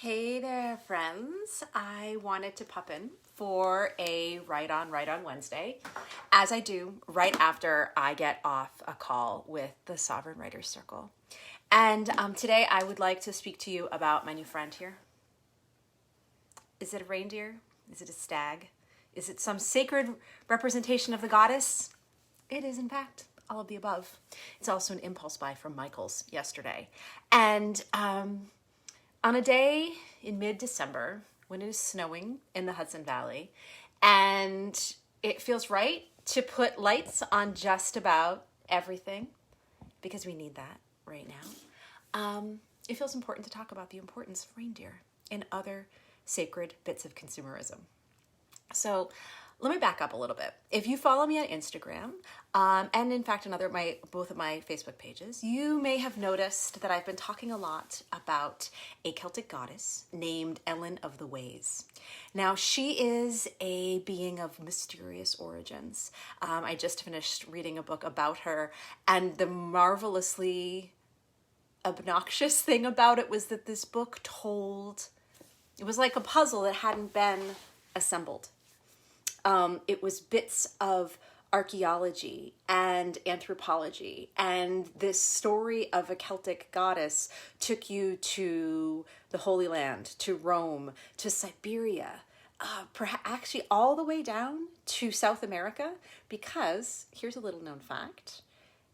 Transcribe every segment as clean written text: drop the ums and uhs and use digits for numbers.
Hey there, friends. I wanted to pop in for a Write On Wednesday, as I do right after I get off a call with the Sovereign Writers Circle. And today I would like to speak to you about my new friend here. Is it a reindeer? Is it a stag? Is it some sacred representation of the goddess? It is, in fact, all of the above. It's also an impulse buy from Michael's yesterday. And on a day in mid-December, when it is snowing in the Hudson Valley, and it feels right to put lights on just about everything, because we need that right now, it feels important to talk about the importance of reindeer and other sacred bits of consumerism. So let me back up a little bit. If you follow me on Instagram, and in fact both of my Facebook pages, you may have noticed that I've been talking a lot about a Celtic goddess named Elen of the Ways. Now, she is a being of mysterious origins. I just finished reading a book about her, and the marvelously obnoxious thing about it was that this book it was like a puzzle that hadn't been assembled. It was bits of archaeology and anthropology, and this story of a Celtic goddess took you to the Holy Land, to Rome, to Siberia, perhaps actually all the way down to South America, because here's a little known fact.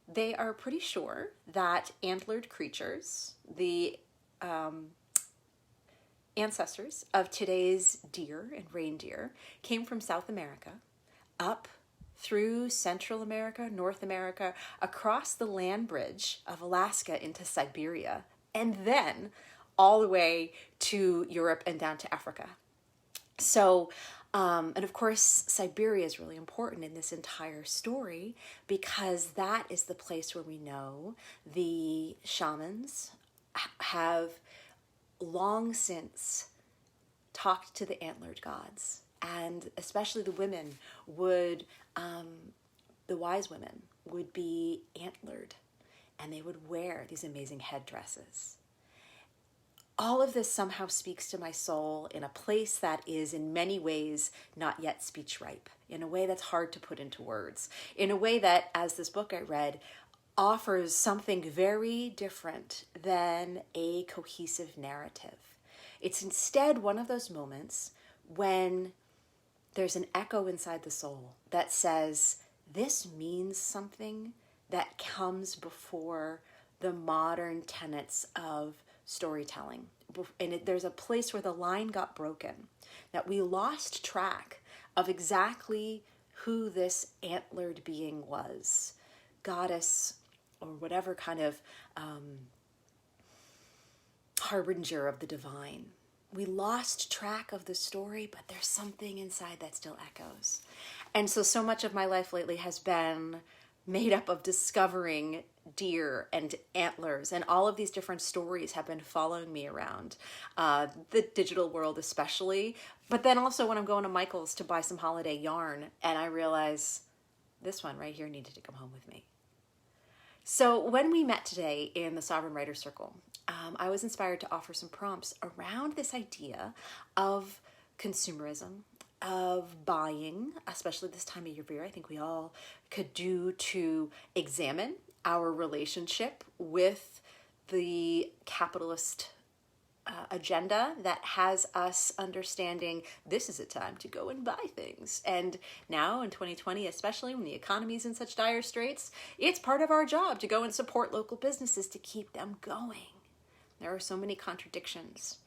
They are pretty sure that antlered creatures, the ancestors of today's deer and reindeer, came from South America, up through Central America, North America, across the land bridge of Alaska into Siberia, and then all the way to Europe and down to Africa. So, and of course, Siberia is really important in this entire story because that is the place where we know the shamans have long since talked to the antlered gods, and especially the women the wise women would be antlered, and they would wear these amazing headdresses. All of this somehow speaks to my soul in a place that is in many ways not yet speech ripe, in a way that's hard to put into words, in a way that, as this book I read, offers something very different than a cohesive narrative. It's instead one of those moments when there's an echo inside the soul that says, this means something that comes before the modern tenets of storytelling. And there's a place where the line got broken, that we lost track of exactly who this antlered being was, goddess, or whatever kind of harbinger of the divine. We lost track of the story, but there's something inside that still echoes. And so much of my life lately has been made up of discovering deer and antlers, and all of these different stories have been following me around the digital world especially, but then also when I'm going to Michael's to buy some holiday yarn, and I realize this one right here needed to come home with me. So when we met today in the Sovereign Writers Circle, I was inspired to offer some prompts around this idea of consumerism, of buying, especially this time of year. I think we all could do to examine our relationship with the capitalist agenda that has us understanding this is a time to go and buy things. And now in 2020, especially when the economy is in such dire straits, it's part of our job to go and support local businesses to keep them going. There are so many contradictions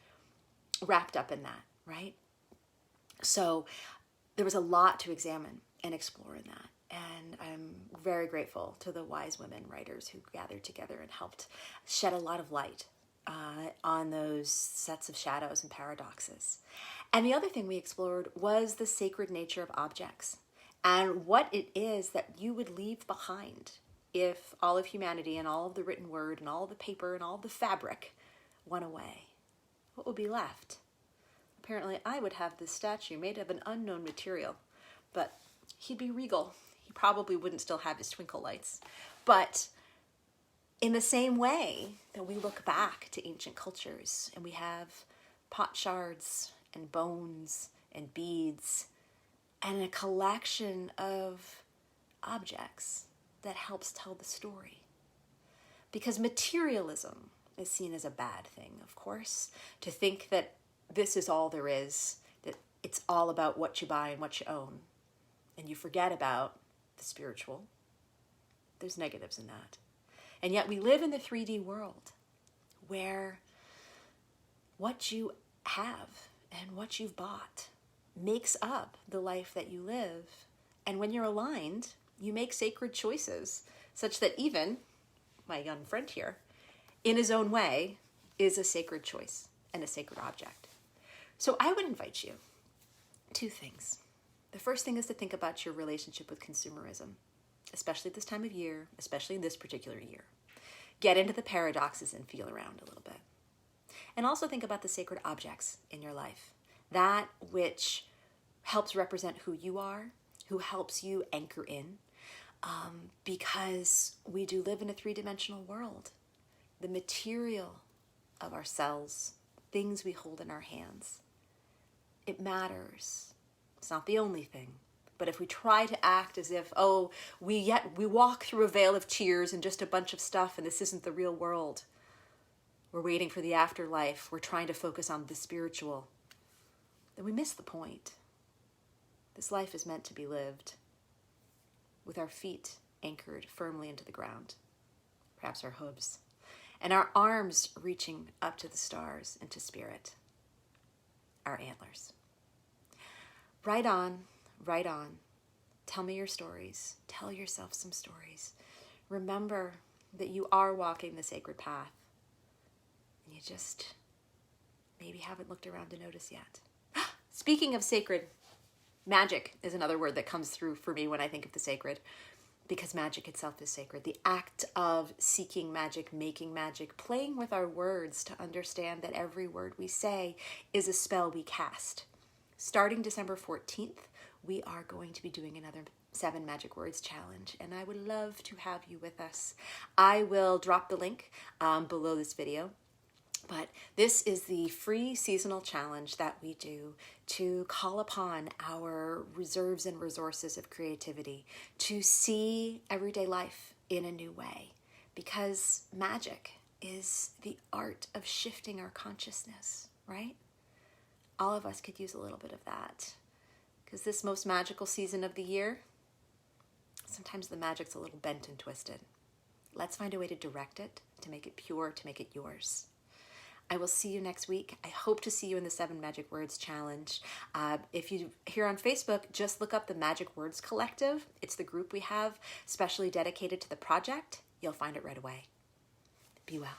wrapped up in that, right? So there was a lot to examine and explore in that. And I'm very grateful to the wise women writers who gathered together and helped shed a lot of light on those sets of shadows and paradoxes. And the other thing we explored was the sacred nature of objects and what it is that you would leave behind if all of humanity and all of the written word and all of the paper and all of the fabric went away. What would be left? Apparently I would have this statue made of an unknown material, but he'd be regal. He probably wouldn't still have his twinkle lights. But in the same way that we look back to ancient cultures and we have pot shards and bones and beads and a collection of objects that helps tell the story. Because materialism is seen as a bad thing, of course. To think that this is all there is, that it's all about what you buy and what you own, and you forget about the spiritual. There's negatives in that. And yet we live in the 3D world where what you have and what you've bought makes up the life that you live. And when you're aligned, you make sacred choices, such that even my young friend here, in his own way, is a sacred choice and a sacred object. So I would invite you, two things. The first thing is to think about your relationship with consumerism, especially this time of year, especially in this particular year. Get into the paradoxes and feel around a little bit. And also think about the sacred objects in your life, that which helps represent who you are, who helps you anchor in, because we do live in a three-dimensional world. The material of our cells, things we hold in our hands, it matters. It's not the only thing. But if we try to act as if, we walk through a veil of tears and just a bunch of stuff, and this isn't the real world. We're waiting for the afterlife. We're trying to focus on the spiritual. Then we miss the point. This life is meant to be lived with our feet anchored firmly into the ground, perhaps our hooves, and our arms reaching up to the stars and to spirit, our antlers. Right on, right on. Tell me your stories. Tell yourself some stories. Remember that you are walking the sacred path, and you just maybe haven't looked around to notice yet. Speaking of sacred, magic is another word that comes through for me when I think of the sacred, because magic itself is sacred. The act of seeking magic, making magic, playing with our words to understand that every word we say is a spell we cast. Starting December 14th, we are going to be doing another 7 Magic Words Challenge, and I would love to have you with us. I will drop the link below this video. But this is the free seasonal challenge that we do to call upon our reserves and resources of creativity, to see everyday life in a new way, because magic is the art of shifting our consciousness, right? All of us could use a little bit of that, because this most magical season of the year, sometimes the magic's a little bent and twisted. Let's find a way to direct it, to make it pure, to make it yours. I will see you next week. I hope to see you in the 7 Magic Words Challenge. If you're here on Facebook, just look up the Magic Words Collective. It's the group we have specially dedicated to the project. You'll find it right away. Be well.